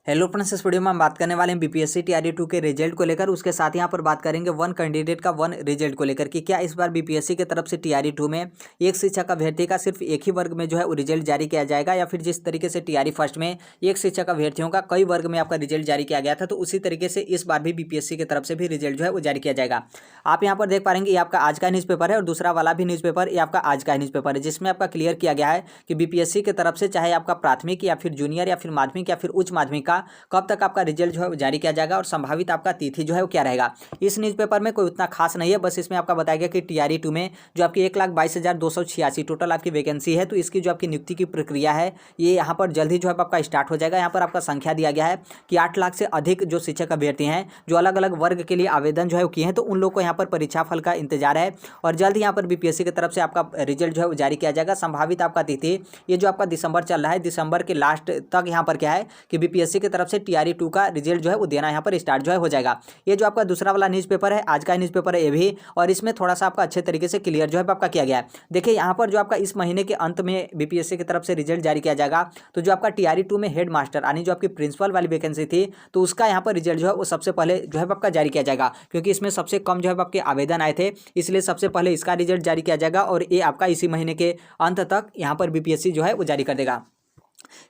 Hello friends, इस video में हम बात करने वाले हैं बीपीएससी टीआरई 2 के रिजल्ट को लेकर। उसके साथ यहाँ पर बात करेंगे वन कैंडिडेट का वन रिजल्ट को लेकर कि क्या इस बार बीपीएससी की तरफ से टीआरई 2 में एक शिक्षक अभ्यर्थी का सिर्फ एक ही वर्ग में जो है वो रिजल्ट जारी किया जाएगा, या फिर जिस तरीके से टीआरई फर्स्ट में एक शिक्षक अभ्यर्थियों का कई वर्ग में आपका रिजल्ट जारी किया गया था, तो उसी तरीके से इस बार भी बीपीएससी की तरफ से भी रिजल्ट जो है वो जारी किया जाएगा। आप यहाँ पर देख पाएंगे ये आपका आज का न्यूज़पेपर है और दूसरा वाला भी न्यूज़पेपर ये आपका आज का न्यूज़पेपर है, जिसमें आपका क्लियर किया गया है कि बीपीएससी की तरफ से चाहे आपका प्राथमिक या फिर जूनियर या फिर माध्यमिक या फिर उच्च माध्यमिक का कब तक आपका रिजल्ट जो है वो जारी किया जाएगा और संभावित आपका तिथि जो है वो क्या रहेगा। इस न्यूज़पेपर में कोई उतना खास नहीं है, बस इसमें आपका बताया गया कि टीआरई 2 में जो आपकी 1,22,286 टोटल आपकी वैकेंसी है, तो इसकी जो आपकी नियुक्ति की प्रक्रिया है ये यहाँ पर जल्द ही जो है आपका स्टार्ट हो जाएगा। यहाँ पर आपका संख्या दिया गया है कि 8 लाख से अधिक जो शिक्षक अभ्यर्थी हैं जो अलग अलग वर्ग के लिए आवेदन जो है वो किए हैं, तो उन लोग को यहाँ पर परीक्षा फल का इंतजार है और जल्द ही यहाँ पर बीपीएससी की तरफ से आपका रिजल्ट जो है वो जारी किया जाएगा। संभावित आपका तिथि ये जो आपका दिसंबर चल रहा है, दिसंबर के लास्ट तक यहाँ पर क्या है कि बीपीएससी की तरफ से टीआरई 2 का रिजल्ट जो है वो देना यहाँ पर स्टार्ट जो है हो जाएगा। ये जो आपका दूसरा वाला न्यूज़पेपर है आज का न्यूज़पेपर है ये भी, और इसमें थोड़ा सा आपका अच्छे तरीके से क्लियर जो है आपका किया गया है। देखिए यहाँ पर जो आपका इस महीने के अंत में बीपीएससी की तरफ से रिजल्ट जारी किया जाएगा, तो जो आपका टीआरई 2 में हेड मास्टर यानी जो आपकी प्रिंसिपल वाली वैकेंसी थी, तो उसका यहाँ पर रिजल्ट जो है वो सबसे पहले जो है आपका जारी किया जाएगा, क्योंकि इसमें सबसे कम जो है आपके आवेदन आए थे, इसलिए सबसे पहले इसका रिजल्ट जारी किया जाएगा और ये आपका इसी महीने के अंत तक यहाँ पर बीपीएससी जो है वो जारी कर देगा।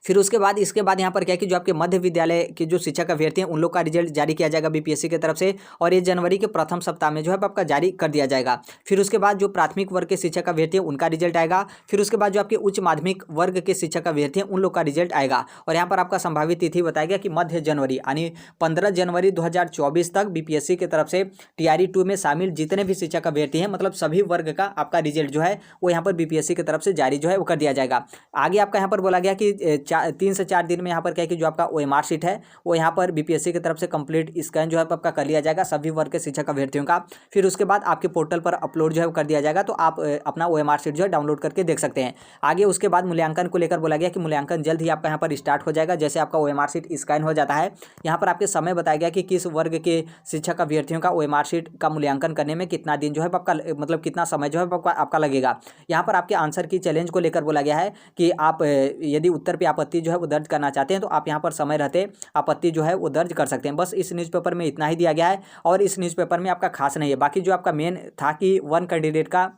फिर उसके बाद इसके बाद यहाँ पर क्या है कि जो आपके मध्य विद्यालय के जो शिक्षक अभ्यर्थी हैं उन लोग का रिजल्ट जारी किया जाएगा बीपीएससी की तरफ से, और ये जनवरी के प्रथम सप्ताह में जो है आपका जारी कर दिया जाएगा। फिर उसके बाद जो प्राथमिक वर्ग के शिक्षक अभ्यर्थी हैं उनका रिजल्ट आएगा। फिर उसके बाद जो आपके उच्च माध्यमिक वर्ग के शिक्षक अभ्यर्थी हैं उन लोग का रिजल्ट आएगा, और यहाँ पर आपका संभावित तिथि बताया गया कि मध्य जनवरी यानी 15 जनवरी 2024 तक बीपीएससी की तरफ से टीआरई 2 में शामिल जितने भी शिक्षक अभ्यर्थी हैं, मतलब सभी वर्ग का आपका रिजल्ट जो है वो यहाँ पर बीपीएससी की तरफ से जारी जो है वो कर दिया जाएगा। आगे आपका यहाँ पर बोला गया कि 3 से 4 दिन में यहाँ पर क्या है कि जो आपका ओएमआर शीट है वो यहाँ पर बीपीएससी की तरफ से कंप्लीट स्कैन जो है आपका कर लिया जाएगा सभी वर्ग के शिक्षक अभ्यर्थियों का। फिर उसके बाद आपके पोर्टल पर अपलोड जो है कर दिया जाएगा, तो आप अपना ओएमआर शीट जो है डाउनलोड करके देख सकते हैं। आगे उसके बाद मूल्यांकन को लेकर बोला गया कि मूल्यांकन जल्द ही आपका यहाँ पर स्टार्ट हो जाएगा। जैसे आपका ओएमआर शीट स्कैन हो जाता है, यहाँ पर आपके समय बताया गया कि किस वर्ग के शिक्षक अभ्यर्थियों का ओएमआर शीट का मूल्यांकन करने में कितना दिन जो है आपका मतलब कितना समय जो है आपका लगेगा। यहाँ पर आपके आंसर की चैलेंज को लेकर बोला गया है कि आप यदि उत्तर पे आपत्ति जो है वो दर्ज करना चाहते हैं तो आप यहाँ पर समय रहते आपत्ति जो है वो दर्ज कर सकते हैं। बस इस न्यूज़पेपर में इतना ही दिया गया है और इस न्यूज़पेपर में आपका खास नहीं है। बाकी जो आपका मेन था कि वन कैंडिडेट का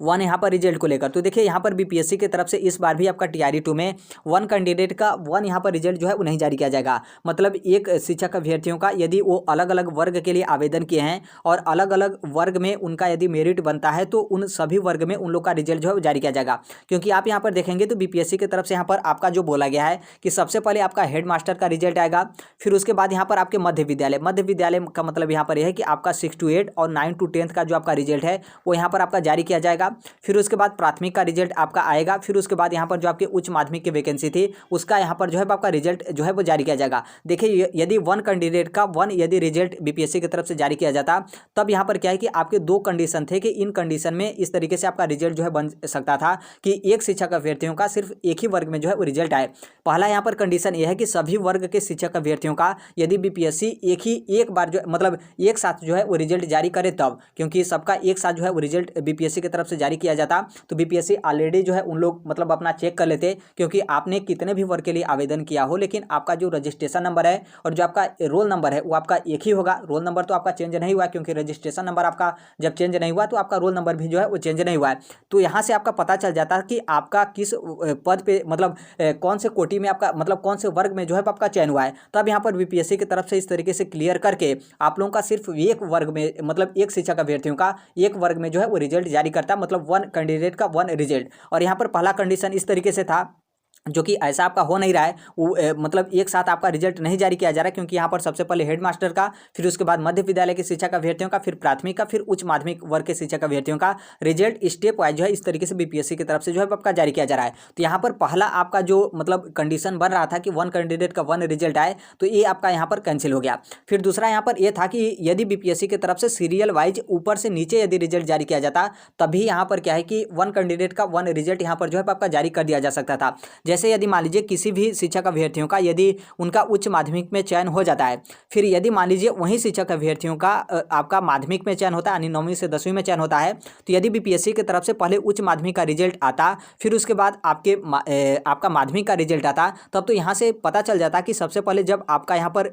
वन यहाँ पर रिजल्ट को लेकर, तो देखिए यहाँ पर बीपीएससी की तरफ से इस बार भी आपका टीआरई 2 में वन कैंडिडेट का वन यहाँ पर रिजल्ट जो है वो नहीं जारी किया जाएगा। मतलब एक शिक्षक अभ्यर्थियों का यदि वो अलग अलग वर्ग के लिए आवेदन किए हैं और अलग अलग वर्ग में उनका यदि मेरिट बनता है, तो उन सभी वर्ग में उन लोग का रिजल्ट जो है वो जारी किया जाएगा। क्योंकि आप यहाँ पर देखेंगे तो बीपीएससी की तरफ से यहाँ पर आपका जो बोला गया है कि सबसे पहले आपका हेड मास्टर का रिजल्ट आएगा, फिर उसके बाद यहाँ पर आपके मध्य विद्यालय का मतलब यहाँ पर यह है कि आपका 6 to 8 और 9 to 10 का जो आपका रिजल्ट है वो यहाँ पर आपका जारी किया जाएगा। फिर उसके बाद प्राथमिक का रिजल्ट आपका आएगा। फिर उसके बाद यहाँ पर जो आपके उच्च माध्यमिक की वैकेंसी थी उसका यहाँ पर जो है आपका रिजल्ट जो है वो जारी किया जाएगा। देखिए यदि वन कैंडिडेट का वन यदि रिजल्ट बीपीएससी की तरफ से जारी किया जाता, तब यहाँ पर क्या है कि आपके दो कंडीशन थे कि इन कंडीशन में इस तरीके से आपका रिजल्ट जो है बन सकता था कि एक शिक्षक अभ्यर्थियों का सिर्फ एक ही वर्ग में जो है वो रिजल्ट आए। पहला यहाँ पर कंडीशन यह है कि सभी वर्ग के शिक्षक अभ्यर्थियों का यदि बीपीएससी एक बार जो मतलब एक साथ जो है वो रिजल्ट जारी करे तब, क्योंकि सबका एक साथ जो है वो रिजल्ट बीपीएससी की तरफ से जारी किया जाता तो बीपीएससी ऑलरेडी जो है उन लोग मतलब अपना चेक कर लेते, क्योंकि आपने कितने भी वर्ग के लिए आवेदन किया हो लेकिन आपका जो रजिस्ट्रेशन नंबर है और जो आपका रोल नंबर है वो आपका एक ही होगा। रोल नंबर तो आपका चेंज नहीं हुआ, क्योंकि रजिस्ट्रेशन नंबर आपका जब चेंज नहीं हुआ तो आपका रोल नंबर भी जो है वो चेंज नहीं हुआ है। तो यहाँ से आपका पता चल जाता है कि आपका किस पद पे मतलब कौन से कोटि में आपका मतलब कौन से वर्ग में जो है आपका चयन हुआ है। तब यहाँ पर बीपीएससी की तरफ से इस तरीके से क्लियर करके आप लोगों का सिर्फ एक वर्ग में मतलब एक शिक्षक अभ्यर्थियों का एक वर्ग में जो है वो रिजल्ट जारी करता है, मतलब वन कैंडिडेट का वन रिजल्ट। और यहाँ पर पहला कंडीशन इस तरीके से था जो कि ऐसा आपका हो नहीं रहा है, वो मतलब एक साथ आपका रिजल्ट नहीं जारी किया जा रहा है, क्योंकि यहाँ पर सबसे पहले हेड मास्टर का, फिर उसके बाद मध्य विद्यालय के शिक्षक अभ्यर्थियों का, फिर प्राथमिक का, फिर उच्च माध्यमिक वर्ग के शिक्षक अभ्यर्थियों का रिजल्ट स्टेप वाइज जो है इस तरीके से बीपीएससी की तरफ से जो है आपका जारी किया जा रहा है। तो यहाँ पर पहला आपका जो मतलब कंडीशन बन रहा था कि वन कैंडिडेट का वन रिजल्ट आए, तो ये आपका यहाँ पर कैंसिल हो गया। फिर दूसरा यहाँ पर यह था कि यदि बीपीएससी की तरफ से सीरियल वाइज ऊपर से नीचे यदि रिजल्ट जारी किया जाता, तभी यहाँ पर क्या है कि वन कैंडिडेट का वन रिजल्ट यहाँ पर जो है आपका जारी कर दिया जा सकता था। जैसे जैसे यदि मान लीजिए किसी भी शिक्षक अभ्यर्थियों का यदि उनका उच्च माध्यमिक में चयन हो जाता है, फिर यदि मान लीजिए वहीं शिक्षक अभ्यर्थियों का आपका माध्यमिक में चयन होता है, यानी 9वीं से 10वीं में चयन होता है, तो यदि बीपीएससी की तरफ से पहले उच्च माध्यमिक का रिजल्ट आता, फिर उसके बाद आपका माध्यमिक का रिजल्ट आता, तब तो यहाँ से पता चल जाता कि सबसे पहले जब आपका यहाँ पर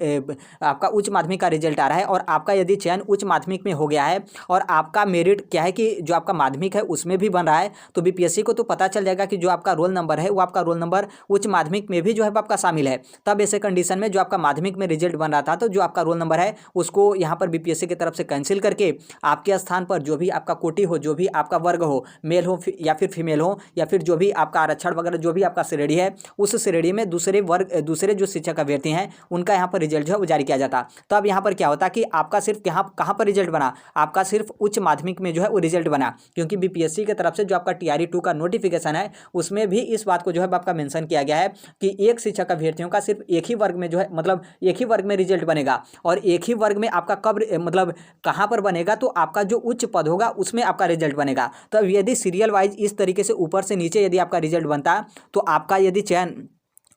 आपका उच्च माध्यमिक का रिजल्ट आ रहा है और आपका यदि चयन उच्च माध्यमिक में हो गया है और आपका मेरिट क्या है कि जो आपका माध्यमिक है उसमें भी बन रहा है, तो बीपीएससी को तो पता चल जाएगा कि जो आपका रोल नंबर है वो आपका रोल नंबर उच्च माध्यमिक में भी जो है आपका शामिल है। तब ऐसे कंडीशन में जो आपका माध्यमिक में रिजल्ट बन रहा था, तो जो आपका रोल नंबर है उसको यहाँ पर बीपीएससी की तरफ से कैंसिल करके आपके स्थान पर जो भी आपका कोटि हो, जो भी आपका वर्ग हो, मेल हो या फिर फीमेल हो, या फिर जो भी आपका आरक्षण वगैरह जो भी आपका श्रेणी है, उस श्रेणी में दूसरे जो शिक्षक अभ्यर्थी हैं उनका यहाँ पर रिजल्ट जो है वो जारी किया जाता। तब यहाँ पर क्या होता कि आपका सिर्फ कहाँ पर रिजल्ट बना, आपका सिर्फ उच्च माध्यमिक में जो है वो रिजल्ट बना, क्योंकि बीपीएससी की तरफ से जो आपका टीआरई 2 का नोटिफिकेशन है उसमें भी इस बात को जो है आपका मेंशन किया गया है कि एक शिक्षक अभ्यर्थियों का सिर्फ एक ही वर्ग में जो है मतलब एक ही वर्ग में रिजल्ट बनेगा, और एक ही वर्ग में आपका कब मतलब कहाँ पर बनेगा, तो आपका जो उच्च पद होगा उसमें आपका रिजल्ट बनेगा। तो यदि सीरियल वाइज इस तरीके से ऊपर से नीचे यदि आपका रिजल्ट बनता, तो आपका यदि चयन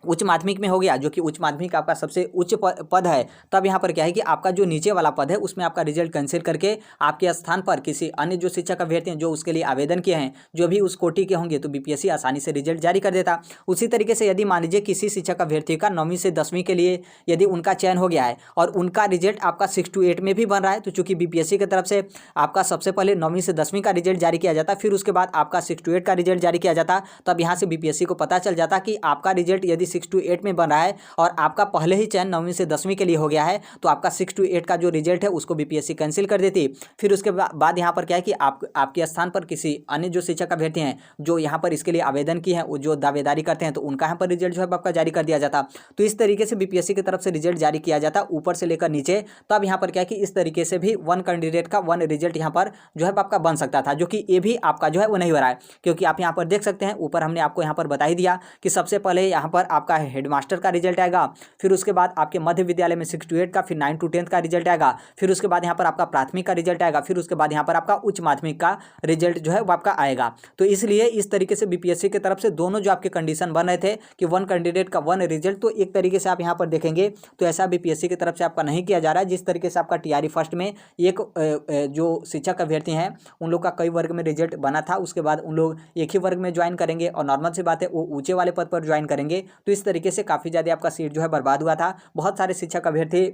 उच्च माध्यमिक में हो गया, जो कि उच्च माध्यमिक आपका सबसे उच्च पद है, तब यहाँ पर क्या है कि आपका जो नीचे वाला पद है उसमें आपका रिजल्ट कैंसिल करके आपके स्थान पर किसी अन्य जो शिक्षक अभ्यर्थी हैं जो उसके लिए आवेदन किए हैं, जो भी उस कोटि के होंगे, तो बीपीएससी आसानी से रिजल्ट जारी कर देता। उसी तरीके से यदि मान लीजिए किसी शिक्षक अभ्यर्थी का 9वीं से 10वीं के लिए यदि उनका चयन हो गया है और उनका रिजल्ट आपका 6 to 8 में भी बन रहा है, तो चूंकि बीपीएससी की तरफ से आपका सबसे पहले 9वीं से 10वीं का रिजल्ट जारी किया जाता, फिर उसके बाद आपका 6 to 8 का रिजल्ट जारी किया जाता, तब यहाँ से बीपीएससी को पता चल जाता कि आपका रिजल्ट यदि 6 to 8 में बन रहा है और आपका पहले ही चयन 9वीं से 10वीं के लिए हो गया है, तो आपका 6 to 8 का जो रिजल्ट है उसको बीपीएससी कैंसिल कर देती। फिर उसके बाद यहाँ पर क्या है कि आपके स्थान पर किसी अन्य जो शिक्षक अभ्यर्थी हैं जो यहाँ पर इसके लिए आवेदन की हैं, जो दावेदारी करते हैं, तो उनका यहाँ पर रिजल्ट जो है आपका जारी कर दिया जाता। तो इस तरीके से बीपीएससी की तरफ से रिजल्ट जारी किया जाता ऊपर से लेकर नीचे। तब यहाँ पर क्या है कि इस तरीके से भी वन कैंडिडेट का वन रिजल्ट यहाँ पर जो है आपका बन सकता था, जो कि ये भी आपका जो है वो नहीं हो रहा है, क्योंकि आप यहाँ पर देख सकते हैं ऊपर हमने आपको यहाँ पर बता ही दिया कि सबसे पहले यहाँ पर आपका हेडमास्टर का रिजल्ट आएगा, फिर उसके बाद आपके मध्य विद्यालय में 6 to 8 का, फिर 9 to 10 का रिजल्ट आएगा, फिर उसके बाद यहाँ पर आपका प्राथमिक का रिजल्ट आएगा, फिर उसके बाद यहाँ पर आपका उच्च माध्यमिक का रिजल्ट जो है वो आपका आएगा। तो इसलिए इस तरीके से बीपीएससी की तरफ से दोनों जो आपके कंडीशन बन रहे थे कि वन कैंडिडेट का वन रिजल्ट, तो एक तरीके से आप यहाँ पर देखेंगे तो ऐसा बीपीएससी की तरफ से आपका नहीं किया जा रहा है। जिस तरीके से आपका टीआरई फर्स्ट में एक जो शिक्षक अभ्यर्थी हैं उन लोग का कई वर्ग में रिजल्ट बना था, उसके बाद उन लोग एक ही वर्ग में ज्वाइन करेंगे और नॉर्मल सी बात है वो ऊंचे वाले पद पर ज्वाइन करेंगे, तो इस तरीके से काफ़ी ज़्यादा आपका सीट जो है बर्बाद हुआ था। बहुत सारे शिक्षक अभ्यर्थी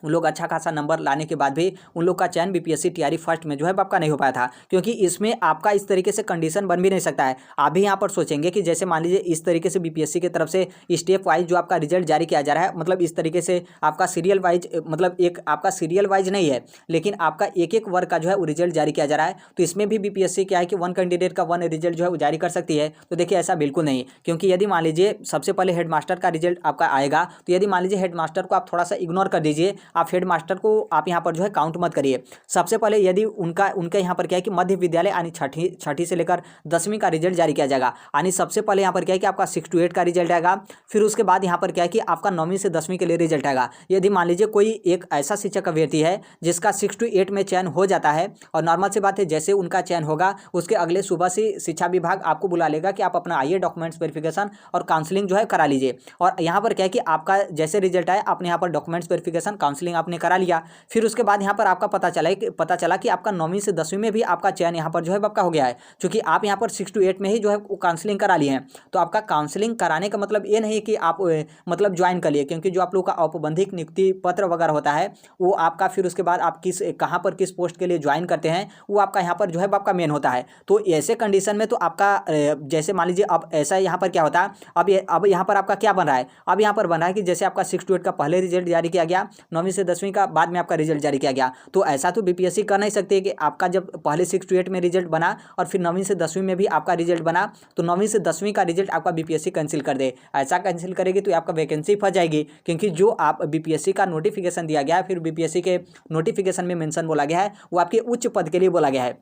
उन लोग अच्छा खासा नंबर लाने के बाद भी उन लोग का चयन बीपीएससी टीआरई फर्स्ट में जो है आपका नहीं हो पाया था, क्योंकि इसमें आपका इस तरीके से कंडीशन बन भी नहीं सकता है। आप भी यहाँ पर सोचेंगे कि जैसे मान लीजिए इस तरीके से बीपीएससी की तरफ से स्टेप वाइज जो आपका रिजल्ट जारी किया जा रहा है, मतलब इस तरीके से आपका सीरियल वाइज, मतलब एक आपका सीरियल वाइज नहीं है लेकिन आपका एक एक वर्ग का जो है वो रिजल्ट जारी किया जा रहा है, तो इसमें भी बीपीएससी क्या है कि वन कैंडिडेट का वन रिजल्ट जो है वो जारी कर सकती है। तो देखिए ऐसा बिल्कुल नहीं, क्योंकि यदि मान लीजिए सबसे पहले हेडमास्टर का रिजल्ट आपका आएगा, तो यदि मान लीजिए हेडमास्टर को आप थोड़ा सा इग्नोर कर दीजिए, आप हेडमास्टर को आप यहाँ पर जो है काउंट मत करिए। सबसे पहले यदि उनका यहाँ पर क्या है कि मध्य विद्यालय यानी छठी से लेकर 10वीं का रिजल्ट जारी किया जाएगा, यानी सबसे पहले यहाँ पर क्या है कि आपका 6 to 8 का रिजल्ट आएगा, फिर उसके बाद यहाँ पर क्या है कि आपका 9वीं से 10वीं के लिए रिजल्ट आएगा। यदि मान लीजिए कोई एक ऐसा शिक्षक अभ्यर्थी है जिसका 6 to 8 में चयन हो जाता है, और नॉर्मल सी बात है जैसे उनका चयन होगा उसके अगले सुबह से शिक्षा विभाग आपको बुला लेगा कि आप अपना आइए डॉक्यूमेंट्स वेरिफिकेशन और काउंसलिंग जो है करा लीजिए। और यहाँ पर क्या है कि आपका जैसे रिजल्ट आए आपने यहाँ पर डॉक्यूमेंट्स वेरिफिकेशन काउंसलिंग आपने करा लिया, फिर उसके बाद यहाँ पर आपका पता चला कि आपका 9वीं से 10वीं में भी आपका चयन यहाँ पर जो है आपका हो गया है, क्योंकि आप यहाँ पर 6 to 8 में ही जो है काउंसलिंग करा लिए हैं। तो आपका काउंसलिंग कराने का मतलब ये नहीं कि आप मतलब ज्वाइन कर लिए, क्योंकि जो आप लोग का औपबंधिक नियुक्ति पत्र वगैरह होता है वो आपका, फिर उसके बाद आप कहाँ पर किस पोस्ट के लिए ज्वाइन करते हैं वो आपका यहाँ पर जो है आपका मेन होता है। तो ऐसे कंडीशन में तो आपका जैसे मान लीजिए अब ऐसा यहाँ पर क्या होता है, अब यहाँ पर आपका क्या बन रहा है, अब यहाँ पर बन रहा है कि जैसे आपका 6 to 8 का पहले रिजल्ट जारी किया गया, 9वीं से 10वीं का बाद में आपका रिजल्ट जारी किया गया, तो ऐसा तो बीपीएससी कर नहीं सकते कि आपका जब पहले 6 to 8 में रिजल्ट बना और फिर 9वीं से 10वीं में भी आपका रिजल्ट बना, तो 9वीं से 10वीं का रिजल्ट आपका बीपीएससी कैंसिल कर दे। ऐसा कैंसिल करेगी तो आपका वैकेंसी फंस जाएगी, क्योंकि जो आप बीपीएससी का नोटिफिकेशन दिया गया है, फिर बीपीएससी के नोटिफिकेशन में मेंशन बोला गया है वो आपके उच्च पद के लिए बोला गया है।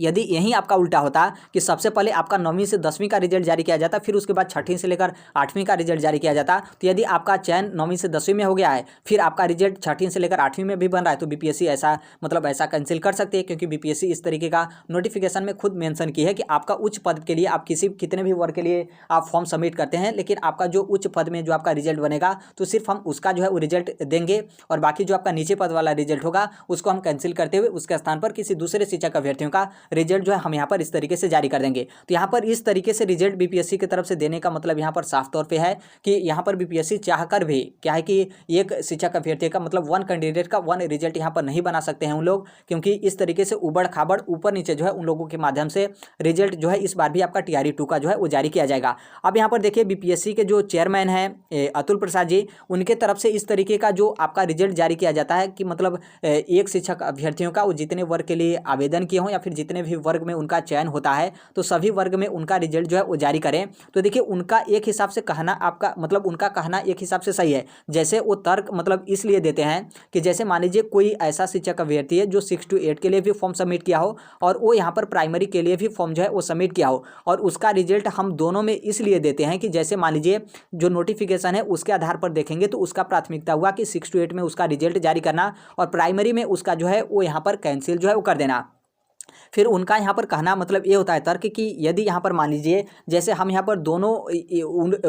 यदि यही आपका उल्टा होता कि सबसे पहले आपका 9वीं से 10वीं का रिजल्ट जारी किया जाता, फिर उसके बाद 6वीं से लेकर 8वीं का रिजल्ट जारी किया जाता, तो यदि आपका चयन 9वीं से 10वीं में हो गया है, फिर आपका रिजल्ट 6वीं से लेकर 8वीं में भी बन रहा है, तो बीपीएससी ऐसा मतलब ऐसा कैंसिल कर सकती है, क्योंकि बीपीएससी इस तरीके का नोटिफिकेशन में खुद मेंशन की है कि आपका उच्च पद के लिए आप कितने भी वर्ग के लिए आप फॉर्म सबमिट करते हैं, लेकिन आपका जो उच्च पद में जो आपका रिजल्ट बनेगा तो सिर्फ हम उसका जो है वो रिजल्ट देंगे, और बाकी जो आपका नीचे पद वाला रिजल्ट होगा उसको हम कैंसिल करते हुए उसके स्थान पर किसी दूसरे शिक्षक अभ्यर्थियों का रिजल्ट जो है हम यहाँ पर इस तरीके से जारी कर देंगे। तो यहाँ पर इस तरीके से रिजल्ट बीपीएससी की तरफ से देने का मतलब यहाँ पर साफ तौर पे है कि यहाँ पर बीपीएससी चाहकर भी क्या है कि एक शिक्षक अभ्यर्थी का मतलब वन कैंडिडेट का वन रिजल्ट यहाँ पर नहीं बना सकते हैं उन लोग, क्योंकि इस तरीके से उबड़ खाबड़ ऊपर नीचे जो है उन लोगों के माध्यम से रिजल्ट जो है इस बार भी आपका TRE 2 का जो है वो जारी किया जाएगा। अब यहाँ पर देखिए बीपीएससी के जो चेयरमैन हैं अतुल प्रसाद जी, उनके तरफ से इस तरीके का जो आपका रिजल्ट जारी किया जाता है कि मतलब एक शिक्षक अभ्यर्थियों का वो जितने वर्ग के लिए आवेदन किए हों या फिर जितने भी वर्ग में उनका चयन होता है तो सभी वर्ग में उनका रिजल्ट जो है वो जारी करें। तो देखिए उनका एक हिसाब से कहना आपका मतलब उनका कहना एक हिसाब से सही है, जैसे वो तर्क मतलब इसलिए देते हैं कि जैसे मान लीजिए कोई ऐसा शिक्षक अभ्यर्थी है जो 6 to 8 के लिए भी फॉर्म सबमिट किया हो और वो यहाँ पर प्राइमरी के लिए भी फॉर्म जो है वो सबमिट किया हो, और उसका रिजल्ट हम दोनों में इसलिए देते हैं कि जैसे मान लीजिए जो नोटिफिकेशन है उसके आधार पर देखेंगे तो उसका प्राथमिकता हुआ कि 6 to 8 में उसका रिजल्ट जारी करना और प्राइमरी में उसका जो है वो यहाँ पर कैंसिल जो है वो कर देना। फिर उनका यहाँ पर कहना मतलब ये होता है तर्क कि यदि यहाँ पर मान लीजिए जैसे हम यहाँ पर दोनों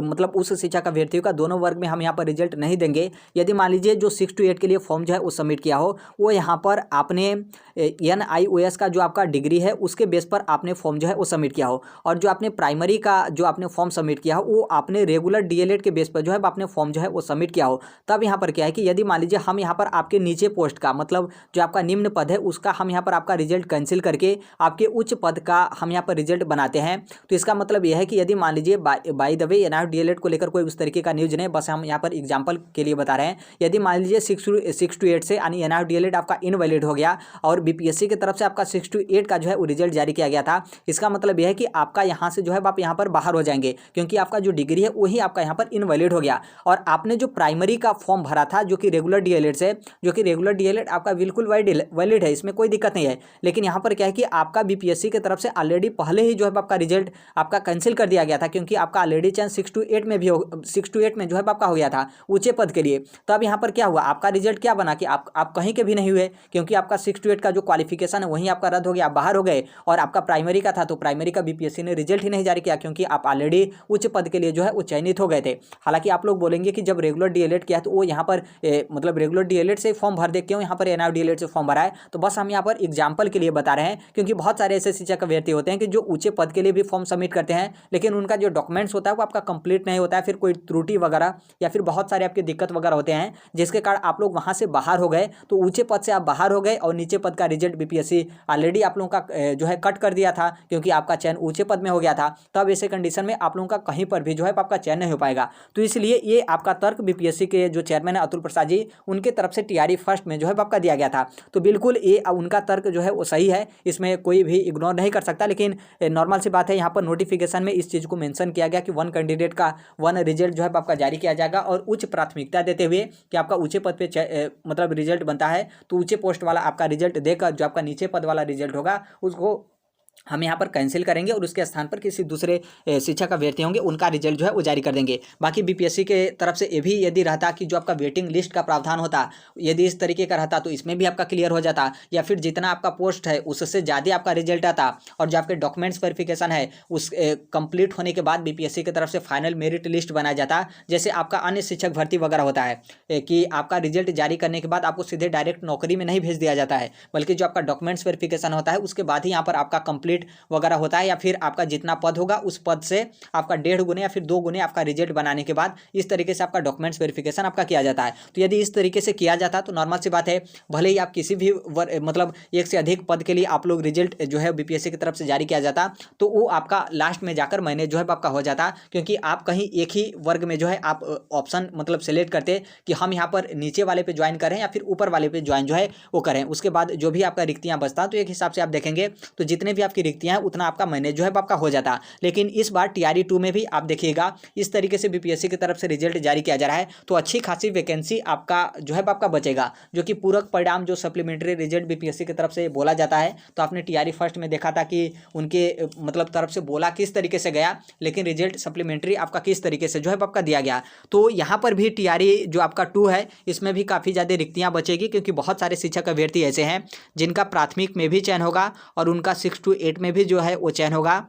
मतलब उस शिक्षक अभ्यर्थियों का दोनों वर्ग में हम यहाँ पर रिजल्ट नहीं देंगे, यदि मान लीजिए जो 6 to 8 के लिए फॉर्म जो है वो सबमिट किया हो वो यहाँ पर आपने NIOS का जो आपका डिग्री है उसके बेस पर आपने फॉर्म जो है वो सबमिट किया हो, और जो आपने प्राइमरी का जो आपने फॉर्म सबमिट किया हो वो आपने रेगुलर DLED के बेस पर जो है आपने फॉर्म जो है वो सबमिट किया हो, तब यहाँ पर क्या है कि यदि मान लीजिए हम यहाँ पर आपके नीचे पोस्ट का मतलब जो आपका निम्न पद है उसका हम यहाँ पर आपका रिजल्ट कैंसिल करके आपके उच्च पद का हम यहाँ पर रिजल्ट बनाते हैं, तो इसका मतलब यह है कि यदि मान लीजिए by the way NIOS DLED को लेकर कोई उस तरीके का न्यूज नहीं, बस हम यहाँ पर एग्जांपल के लिए बता रहे हैं, यदि मान लीजिए 6 to 8 से यानी NIOS DLED आपका इनवैलिड हो गया और बीपीएससी की तरफ से आपका 6 to 8 का जो है वो रिजल्ट जारी किया गया था, इसका मतलब यह है कि आपका यहाँ से जो है आप यहाँ पर बाहर हो जाएंगे, क्योंकि आपका जो डिग्री है वही आपका यहाँ पर इनवैलिड हो गया, और आपने जो प्राइमरी का फॉर्म भरा था जो कि रेगुलर DLED से, जो कि रेगुलर DLED आपका बिल्कुल वैलिड है, इसमें कोई दिक्कत नहीं है, लेकिन यहाँ पर क्या है कि आपका बीपीएससी की तरफ से ऑलरेडी पहले ही जो है आपका रिजल्ट आपका कैंसिल कर दिया गया था, क्योंकि आपका ऑलरेडी चयन 6 to 8 में भी 6 to 8 में जो है आपका हो गया था ऊंचे पद के लिए। तो अब यहाँ पर क्या हुआ, आपका रिजल्ट क्या बना कि आप कहीं के भी नहीं हुए, क्योंकि आपका 6 to 8 का जो क्वालिफिकेशन है वहीं आपका रद्द हो गया, आप बाहर हो गए, और आपका प्राइमरी का था तो प्राइमरी का बीपीएससी ने रिजल्ट ही नहीं जारी किया, क्योंकि आप ऑलरेडी उच्च पद के लिए जो है वो चयनित हो गए थे। हालांकि आप लोग बोलेंगे कि जब रेगुलर DLED किया तो वो यहाँ पर मतलब रेगुलर DLED से फॉर्म भर दे, क्यों यहाँ पर NIOS DLED से फॉर्म भरा है, तो बस हम यहाँ पर एग्जाम्पल के लिए बता रहे हैं, क्योंकि बहुत सारे ऐसे शिक्षक अभ्यर्थी होते हैं कि जो ऊंचे पद के लिए भी फॉर्म सबमिट करते हैं लेकिन उनका जो डॉक्यूमेंट्स होता है वो आपका कंप्लीट नहीं होता है, फिर कोई त्रुटि वगैरह या फिर बहुत सारे आपके दिक्कत वगैरह होते हैं जिसके कारण आप लोग वहां से बाहर हो गए, तो ऊंचे पद से आप बाहर हो गए और नीचे पद का रिजल्ट बीपीएससी ऑलरेडी आप लोगों का जो है कट कर दिया था, क्योंकि आपका चयन ऊंचे पद में हो गया था, तब ऐसे कंडीशन में आप लोगों का कहीं पर भी जो है आपका चयन नहीं हो पाएगा। तो इसलिए ये आपका तर्क बीपीएससी के जो चेयरमैन है अतुल प्रसाद जी उनके तरफ से TRE फर्स्ट में जो है आपका दिया गया था, तो बिल्कुल ये उनका तर्क जो है वो सही है, इसमें कोई भी इग्नोर नहीं कर सकता। लेकिन नॉर्मल सी बात है, यहाँ पर नोटिफिकेशन में इस चीज़ को मेंशन किया गया कि वन कैंडिडेट का वन रिजल्ट जो है आपका जारी किया जाएगा, और उच्च प्राथमिकता देते हुए कि आपका ऊंचे पद पे मतलब रिजल्ट बनता है तो ऊंचे पोस्ट वाला आपका रिजल्ट देकर जो आपका नीचे पद वाला रिजल्ट होगा उसको हम यहाँ पर कैंसिल करेंगे और उसके स्थान पर किसी दूसरे शिक्षक अभ्यर्थी होंगे उनका रिजल्ट जो है वो जारी कर देंगे। बाकी बीपीएससी के तरफ से ये भी यदि रहता कि जो आपका वेटिंग लिस्ट का प्रावधान होता यदि इस तरीके का रहता तो इसमें भी आपका क्लियर हो जाता, या फिर जितना आपका पोस्ट है उससे ज़्यादा आपका रिजल्ट आता और जो आपके डॉक्यूमेंट्स वेरिफिकेशन है उस कंप्लीट होने के बाद बीपीएससी की तरफ से फाइनल मेरिट लिस्ट बनाया जाता, जैसे आपका अन्य शिक्षक भर्ती वगैरह होता है कि आपका रिजल्ट जारी करने के बाद आपको सीधे डायरेक्ट नौकरी में नहीं भेज दिया जाता है, बल्कि जो आपका डॉक्यूमेंट्स वेरिफिकेशन होता है उसके बाद ही यहाँ पर आपका कंप्लीट वगैरह होता है, या फिर आपका जितना पद होगा उस पद से आपका 1.5 गुने या फिर 2 गुने आपका रिजल्ट बनाने के बाद इस तरीके से आपका डॉक्यूमेंट्स वेरिफिकेशन आपका किया जाता है। तो यदि इस तरीके से किया जाता तो नॉर्मल सी बात है, भले ही आप किसी भी मतलब एक से अधिक पद के लिए आप लोग रिजल्ट जो है बीपीएससी की तरफ से जारी किया जाता तो वो आपका लास्ट में जाकर मैनेज जो है आपका हो जाता, क्योंकि आप कहीं एक ही वर्ग में जो है आप ऑप्शन मतलब सेलेक्ट करते कि हम यहाँ पर नीचे वाले पे ज्वाइन करें या फिर ऊपर वाले पे ज्वाइन जो है वो करें, उसके बाद जो भी आपका रिक्तियाँ बचता तो एक हिसाब से आप देखेंगे तो जितने भी आपके आपकी रिक्तियां हैं उतना आपका मैनेज जो है आपका हो जाता। लेकिन इस बार टीआरई 2 में भी आप देखिएगा इस तरीके से बीपीएससी की तरफ से रिजल्ट जारी किया जा रहा है, तो अच्छी खासी वैकेंसी आपका जो है आपका बचेगा, जो कि पूरक परिणाम जो सप्लीमेंट्री रिजल्ट बीपीएससी की तरफ से बोला जाता है। तो आपने टीआरई फर्स्ट में देखा था कि उनके मतलब तरफ से बोला किस तरीके से गया, लेकिन रिजल्ट सप्लीमेंट्री आपका किस तरीके से जो है आपका दिया गया। तो यहाँ पर भी टीआरई जो आपका 2 है इसमें भी काफ़ी ज़्यादा रिक्तियाँ बचेगी, क्योंकि बहुत सारे शिक्षक अभ्यर्थी ऐसे हैं जिनका प्राथमिक में भी चयन होगा और उनका 6 to 8 में भी जो है वो चयन होगा।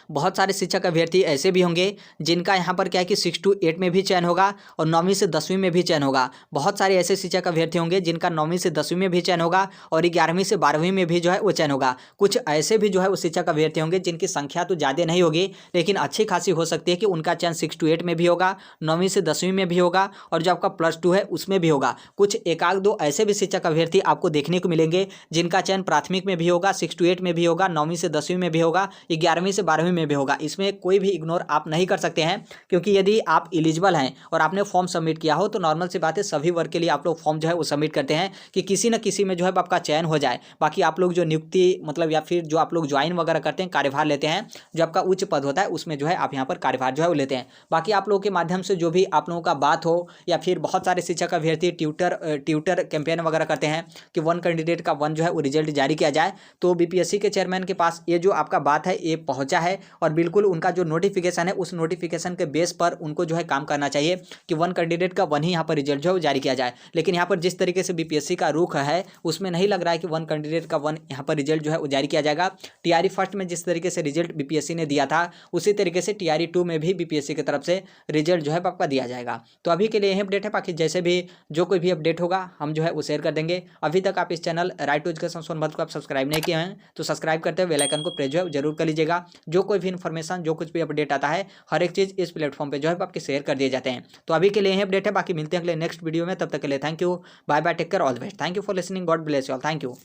बहुत सारे शिक्षक अभ्यर्थी ऐसे भी होंगे जिनका यहाँ पर क्या है कि 6 to 8 में भी चयन होगा और 9वीं से 10वीं में भी चयन होगा। बहुत सारे ऐसे शिक्षक अभ्यर्थी होंगे जिनका 9वीं से 10वीं में भी चयन होगा और 11वीं से 12वीं में भी जो है वो चयन होगा। कुछ ऐसे भी जो है वो शिक्षक अभ्यर्थी होंगे जिनकी संख्या तो ज़्यादा नहीं होगी, लेकिन अच्छी खासी हो सकती है कि उनका चयन 6 to 8 में भी होगा, 9वीं से 10वीं में भी होगा और जो आपका +2 है उसमें भी होगा। कुछ एक आध दो ऐसे भी शिक्षक अभ्यर्थी आपको देखने को मिलेंगे जिनका चयन प्राथमिक में भी होगा, 6 to 8 में भी होगा, 9वीं से 10वीं में भी होगा, 11वीं से 12वीं में भी होगा। इसमें कोई भी इग्नोर आप नहीं कर सकते हैं, क्योंकि यदि आप एलिजिबल हैं और आपने फॉर्म सबमिट किया हो तो नॉर्मल सी बात है सभी वर्ग के लिए आप लोग फॉर्म जो है वो सबमिट करते हैं कि किसी न किसी में जो है आपका चयन हो जाए। बाकी आप लोग जो नियुक्ति मतलब या फिर जो आप लोग ज्वाइन वगैरह करते हैं, कार्यभार लेते हैं, जो आपका उच्च पद होता है उसमें जो है आप यहाँ पर कार्यभार जो है वो लेते हैं। बाकी आप लोगों के माध्यम से जो भी आप लोगों का बात हो या फिर बहुत सारे शिक्षक अभ्यर्थी ट्यूटर कैंपेन वगैरह करते हैं कि 1 कैंडिडेट का 1 जो है वो रिजल्ट जारी किया जाए, तो बीपीएससी के चेयरमैन के पास ये जो आपका बात है ये पहुंचा है और बिल्कुल उनका जो नोटिफिकेशन है उस नोटिफिकेशन के बेस पर उनको जो है काम करना चाहिए कि 1 कैंडिडेट का 1 ही यहाँ पर रिजल्ट जो है जारी किया जाए। लेकिन यहाँ पर जिस तरीके से बीपीएससी का रुख है उसमें नहीं लग रहा है कि 1 कैंडिडेट का 1 यहाँ पर रिजल्ट जो है वो जारी किया जाएगा। टीआरई फर्स्ट में जिस तरीके से रिजल्ट बीपीएससी ने दिया था उसी तरीके से टीआरई 2 में भी बीपीएससी की तरफ से रिजल्ट जो है आपका दिया जाएगा। तो अभी के लिए यही अपडेट है, बाकी जैसे भी जो कोई भी अपडेट होगा हम जो है वो शेयर कर देंगे। अभी तक आप इस channel right to education Sonbhadra को आप सब्सक्राइब नहीं किए हैं तो सब्सक्राइब करते हुए बेल आइकन को प्रेस जो है जरूर कर लीजिएगा। जो कोई भी इन्फॉर्मेशन जो कुछ भी अपडेट आता है हर एक चीज़ इस प्लेटफॉर्म पे जो है आपके शेयर कर दिए जाते हैं। तो अभी के लिए यही अपडेट है, बाकी मिलते हैं अगले नेक्स्ट वीडियो में। तब तक के लिए thank you, bye bye, take care, all the best. Thank you for listening, God bless you all, thank you.